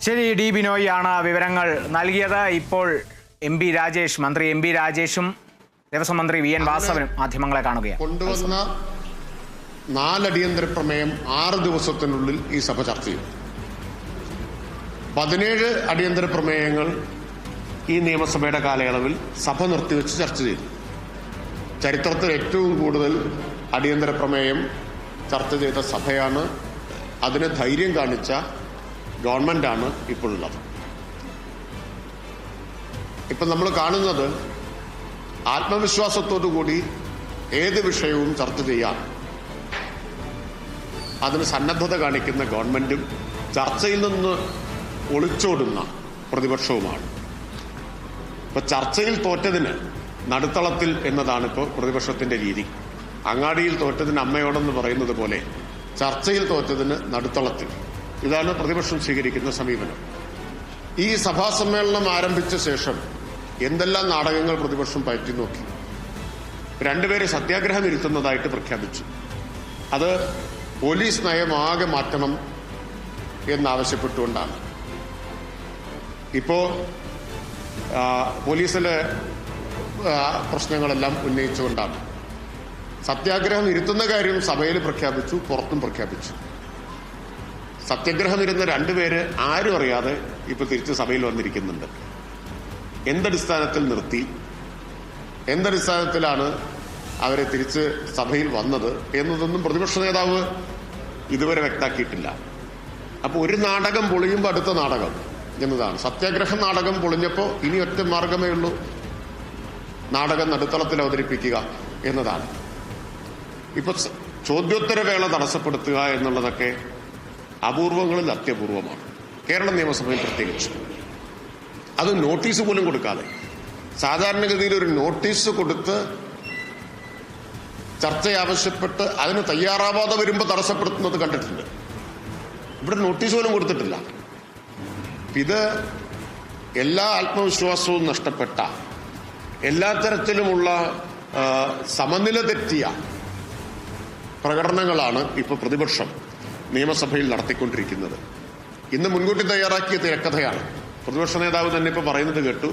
ശരി, ഡി ബിനോയാണ് വിവരങ്ങൾ നൽകിയത്. ഇപ്പോൾ മന്ത്രി എം ബി രാജേഷും ദേവസ്വം മന്ത്രി വി എൻ വാസവനും മാധ്യമങ്ങളെ കാണുകയാണ്. കൊണ്ടുവന്ന 4 അടിയന്തര പ്രമേയം 6 ദിവസത്തിനുള്ളിൽ ഈ സഭ ചർച്ച ചെയ്തു. 17 അടിയന്തര പ്രമേയങ്ങൾ ഈ നിയമസഭയുടെ കാലയളവിൽ സഭ നിർത്തിവെച്ച് ചർച്ച ചെയ്തു. ചരിത്രത്തിൽ ഏറ്റവും കൂടുതൽ അടിയന്തര പ്രമേയം ചർച്ച ചെയ്ത സഭയാണ്. അതിന് ധൈര്യം കാണിച്ച ഗവൺമെന്റാണ് ഇപ്പോഴുള്ളത്. ഇപ്പം നമ്മൾ കാണുന്നത് ആത്മവിശ്വാസത്തോടുകൂടി ഏത് വിഷയവും ചർച്ച ചെയ്യാൻ അതിന് സന്നദ്ധത കാണിക്കുന്ന ഗവൺമെന്റും ചർച്ചയിൽ നിന്ന് ഒളിച്ചോടുന്ന പ്രതിപക്ഷവുമാണ്. ഇപ്പൊ ചർച്ചയിൽ തോറ്റതിന് നടുത്തളത്തിൽ എന്നതാണ് ഇപ്പോൾ പ്രതിപക്ഷത്തിന്റെ രീതി. അങ്ങാടിയിൽ തോറ്റതിന് അമ്മയോടെന്ന് പറയുന്നത് പോലെ ചർച്ചയിൽ തോറ്റതിന് നടുത്തളത്തിൽ. ഇതാണ് പ്രതിപക്ഷം സ്വീകരിക്കുന്ന സമീപനം. ഈ സഭാ സമ്മേളനം ആരംഭിച്ച ശേഷം എന്തെല്ലാം നാടകങ്ങൾ പ്രതിപക്ഷം പയറ്റി നോക്കി. 2 പേരെ സത്യാഗ്രഹം ഇരുത്തുന്നതായിട്ട് പ്രഖ്യാപിച്ചു. അത് പോലീസ് നയമാകെ മാറ്റണം എന്നാവശ്യപ്പെട്ടുകൊണ്ടാണ്. ഇപ്പോ പോലീസിലെ പ്രശ്നങ്ങളെല്ലാം ഉന്നയിച്ചുകൊണ്ടാണ്. സത്യാഗ്രഹം ഇരുത്തുന്ന കാര്യം സഭയിൽ പ്രഖ്യാപിച്ചു, പുറത്തും പ്രഖ്യാപിച്ചു. സത്യാഗ്രഹം ഇരുന്ന 2 പേര് ആരും അറിയാതെ ഇപ്പൊ തിരിച്ച് സഭയിൽ വന്നിരിക്കുന്നുണ്ട്. എന്തടിസ്ഥാനത്തിൽ നിർത്തി, എന്തടിസ്ഥാനത്തിലാണ് അവരെ തിരിച്ച് സഭയിൽ വന്നത് എന്നതൊന്നും പ്രതിപക്ഷ നേതാവ് ഇതുവരെ വ്യക്തമാക്കിയിട്ടില്ല. അപ്പൊ ഒരു നാടകം പൊളിയുമ്പോൾ അടുത്ത നാടകം എന്നതാണ്. സത്യാഗ്രഹ നാടകം പൊളിഞ്ഞപ്പോൾ ഇനി ഒറ്റ മാർഗമേ ഉള്ളൂ, നാടകം നടുത്തളത്തിൽ അവതരിപ്പിക്കുക എന്നതാണ്. ഇപ്പൊ ചോദ്യോത്തരവേള തടസ്സപ്പെടുത്തുക എന്നുള്ളതൊക്കെ അപൂർവങ്ങളിൽ അത്യപൂർവമാണ്, കേരള നിയമസഭയിൽ പ്രത്യേകിച്ച്. അത് നോട്ടീസ് പോലും കൊടുക്കാതെ, സാധാരണഗതിയിൽ ഒരു നോട്ടീസ് കൊടുത്ത് ചർച്ച ആവശ്യപ്പെട്ട് അതിന് തയ്യാറാവാതെ വരുമ്പോൾ തടസ്സപ്പെടുത്തുന്നത് കണ്ടിട്ടുണ്ട്. ഇവിടെ നോട്ടീസ് പോലും കൊടുത്തിട്ടില്ല. ഇത് എല്ലാ ആത്മവിശ്വാസവും നഷ്ടപ്പെട്ട, എല്ലാ തരത്തിലുമുള്ള സമനില തെറ്റിയ പ്രകടനങ്ങളാണ് ഇപ്പോൾ പ്രതിപക്ഷം നിയമസഭയിൽ നടത്തിക്കൊണ്ടിരിക്കുന്നത്. ഇന്ന് മുൻകൂട്ടി തയ്യാറാക്കിയ തിരക്കഥയാണ്. പ്രതിപക്ഷ നേതാവ് തന്നെ ഇപ്പൊ പറയുന്നത് കേട്ടു,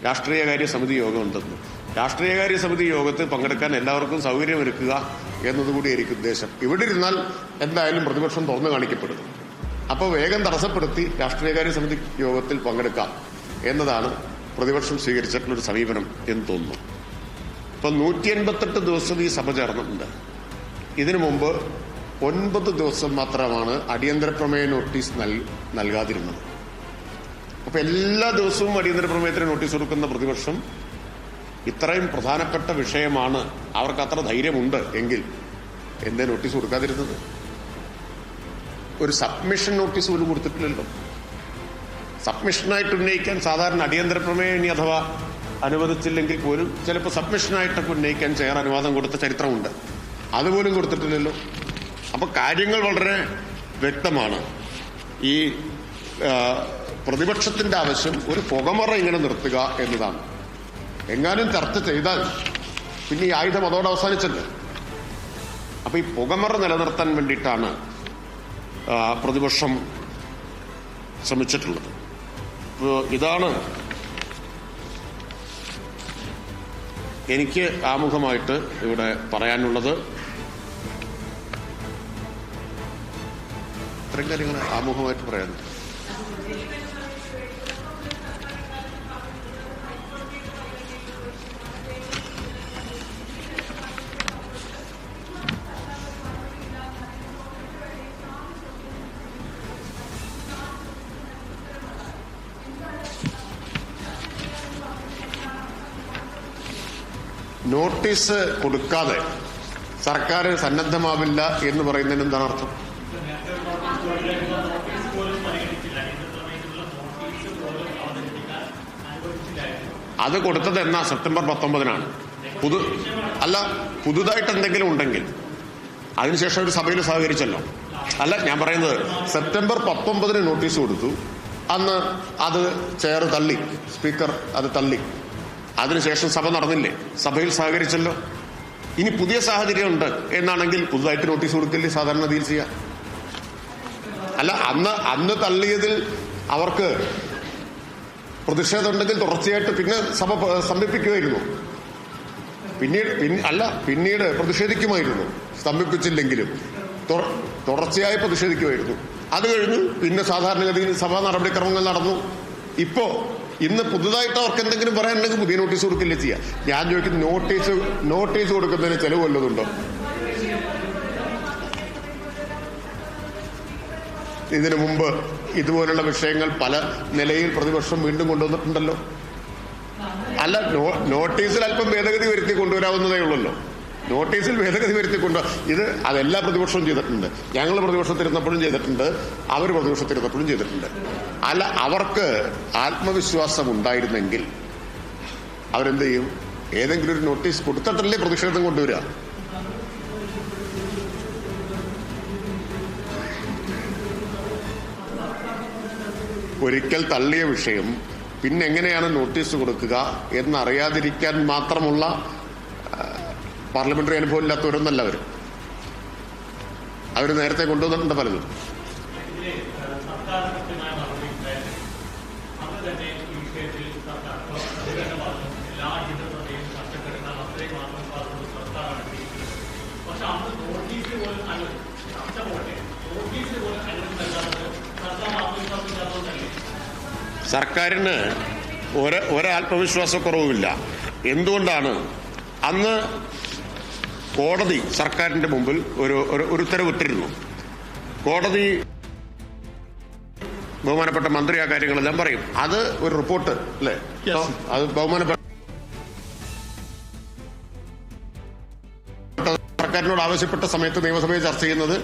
രാഷ്ട്രീയകാര്യ സമിതി യോഗം ഉണ്ടെന്ന്. രാഷ്ട്രീയകാര്യ സമിതി യോഗത്തിൽ പങ്കെടുക്കാൻ എല്ലാവർക്കും സൗകര്യമൊരുക്കുക എന്നതുകൂടിയായിരിക്കും ഉദ്ദേശം. ഇവിടെ ഇരുന്നാൽ എന്തായാലും പ്രതിപക്ഷം തുറന്നു കാണിക്കപ്പെടും. അപ്പോൾ വേഗം തടസ്സപ്പെടുത്തി രാഷ്ട്രീയകാര്യ സമിതി യോഗത്തിൽ പങ്കെടുക്കാം എന്നതാണ് പ്രതിപക്ഷം സ്വീകരിച്ചിട്ടുള്ളൊരു സമീപനം എന്ന് തോന്നുന്നു. ഇപ്പൊ 188 ദിവസം ഈ സഭ ചേർന്നിട്ടുണ്ട്. ഇതിനു മുമ്പ് 9 ദിവസം മാത്രമാണ് അടിയന്തര പ്രമേയ നോട്ടീസ് നൽകാതിരുന്നത്. അപ്പൊ എല്ലാ ദിവസവും അടിയന്തര പ്രമേയത്തിന് നോട്ടീസ് കൊടുക്കുന്ന പ്രതിപക്ഷം ഇത്രയും പ്രധാനപ്പെട്ട വിഷയമാണ്, അവർക്ക് അത്ര ധൈര്യമുണ്ട് എങ്കിൽ എന്തേ നോട്ടീസ് കൊടുക്കാതിരുന്നത്? ഒരു സബ്മിഷൻ നോട്ടീസ് പോലും കൊടുത്തിട്ടില്ലല്ലോ. സബ്മിഷനായിട്ട് ഉന്നയിക്കാൻ സാധാരണ അടിയന്തര പ്രമേയം ഇനി അഥവാ അനുവദിച്ചില്ലെങ്കിൽ പോലും ചിലപ്പോൾ സബ്മിഷനായിട്ടൊക്കെ ഉന്നയിക്കാൻ ചെയർ അനുവാദം കൊടുത്ത ചരിത്രമുണ്ട്. അതുപോലും കൊടുത്തിട്ടില്ലല്ലോ. അപ്പൊ കാര്യങ്ങൾ വളരെ വ്യക്തമാണ്. ഈ പ്രതിപക്ഷത്തിന്റെ ആവശ്യം ഒരു പുകമറ ഇങ്ങനെ നിർത്തുക എന്നതാണ്. എങ്ങാനും ചർച്ച ചെയ്താൽ പിന്നെ ഈ ആയുധം അതോടെ അവസാനിച്ചല്ലോ. അപ്പൊ ഈ പുകമറ നിലനിർത്താൻ വേണ്ടിയിട്ടാണ് പ്രതിപക്ഷം ശ്രമിച്ചിട്ടുള്ളത്. ഇതാണ് എനിക്ക് ആമുഖമായിട്ട് ഇവിടെ പറയാനുള്ളത്. ഇത്രയും കാര്യങ്ങൾ ആമുഖമായിട്ട് പറയാനുണ്ട്. നോട്ടീസ് കൊടുക്കാതെ സർക്കാർ സന്നദ്ധമാവില്ല എന്ന് പറയുന്നതിന് എന്താണ് അർത്ഥം? അത് കൊടുത്തത് എന്നാ? സെപ്റ്റംബർ 19-നാണ്. പുതുതായിട്ട് എന്തെങ്കിലും ഉണ്ടെങ്കിൽ അതിനുശേഷം ഒരു സഭയിൽ സഹകരിച്ചല്ലോ. അല്ല, ഞാൻ പറയുന്നത് സെപ്റ്റംബർ 19-ന് നോട്ടീസ് കൊടുത്തു. അന്ന് അത് ചെയർ തള്ളി, സ്പീക്കർ അത് തള്ളി. അതിനുശേഷം സഭ നടന്നില്ലേ? സഭയിൽ സഹകരിച്ചല്ലോ. ഇനി പുതിയ സാഹചര്യം ഉണ്ട് എന്നാണെങ്കിൽ പുതുതായിട്ട് നോട്ടീസ് കൊടുക്കില്ലേ സാധാരണ രീതിയിൽ ചെയ്യാം? അല്ല, അന്ന് തള്ളിയതിൽ അവർക്ക് പ്രതിഷേധം ഉണ്ടെങ്കിൽ തുടർച്ചയായിട്ട് പിന്നെ സഭ സ്തംഭിപ്പിക്കുമായിരുന്നു. പിന്നീട് പ്രതിഷേധിക്കുമായിരുന്നു. സ്തംഭിപ്പിച്ചില്ലെങ്കിലും തുടർച്ചയായി പ്രതിഷേധിക്കുമായിരുന്നു. അത് കഴിഞ്ഞ് പിന്നെ സാധാരണഗതിയിൽ സഭാ നടപടിക്രമങ്ങൾ നടന്നു. ഇന്ന് പുതുതായിട്ട് അവർക്ക് എന്തെങ്കിലും പറയാനുണ്ടെങ്കിൽ പുതിയ നോട്ടീസ് കൊടുക്കില്ല ചെയ്യുക. ഞാൻ ചോദിക്കുന്നത് നോട്ടീസ് കൊടുക്കുന്നതിന് ചെലവ് വല്ലതുണ്ടോ? ഇതിനു മുമ്പ് ഇതുപോലുള്ള വിഷയങ്ങൾ പല നിലയിൽ പ്രതിപക്ഷം വീണ്ടും കൊണ്ടുവന്നിട്ടുണ്ടല്ലോ. അല്ല, നോട്ടീസിൽ അല്പം ഭേദഗതി വരുത്തി കൊണ്ടുവരാവുന്നതേ ഉള്ളല്ലോ. നോട്ടീസിൽ ഭേദഗതി വരുത്തി അതെല്ലാ പ്രതിപക്ഷവും ചെയ്തിട്ടുണ്ട്. ഞങ്ങൾ പ്രതിപക്ഷത്തിരുന്നപ്പോഴും ചെയ്തിട്ടുണ്ട്, അവർ പ്രതിപക്ഷത്തിരുന്നപ്പോഴും ചെയ്തിട്ടുണ്ട്. അല്ല, അവർക്ക് ആത്മവിശ്വാസം ഉണ്ടായിരുന്നെങ്കിൽ അവരെന്ത് ചെയ്യും? ഏതെങ്കിലും ഒരു നോട്ടീസ് കൊടുത്തിട്ടല്ലേ പ്രതിഷേധം കൊണ്ടുവരിക. ഒരിക്കൽ തള്ളിയ വിഷയം പിന്നെ എങ്ങനെയാണ് നോട്ടീസ് കൊടുക്കുക എന്നറിയാതിരിക്കാൻ മാത്രമുള്ള പാർലമെന്ററി അനുഭവം ഇല്ലാത്തവരൊന്നല്ല അവർ നേരത്തെ കൊണ്ടുവന്നിട്ടുണ്ട് പലതും. സർക്കാരിന് ഒരാത്മവിശ്വാസക്കുറവുമില്ല. എന്തുകൊണ്ടാണ്? അന്ന് കോടതി സർക്കാരിന്റെ മുമ്പിൽ ഒരു ഉത്തരവിട്ടിരുന്നു. കോടതി ബഹുമാനപ്പെട്ട മന്ത്രി ആ കാര്യങ്ങളെല്ലാം പറയും. അത് ഒരു റിപ്പോർട്ട് അല്ലേ? അത് ബഹുമാനപ്പെട്ട സർക്കാരിനോട് ആവശ്യപ്പെട്ട സമയത്ത് നിയമസഭയിൽ ചർച്ച ചെയ്യുന്നത്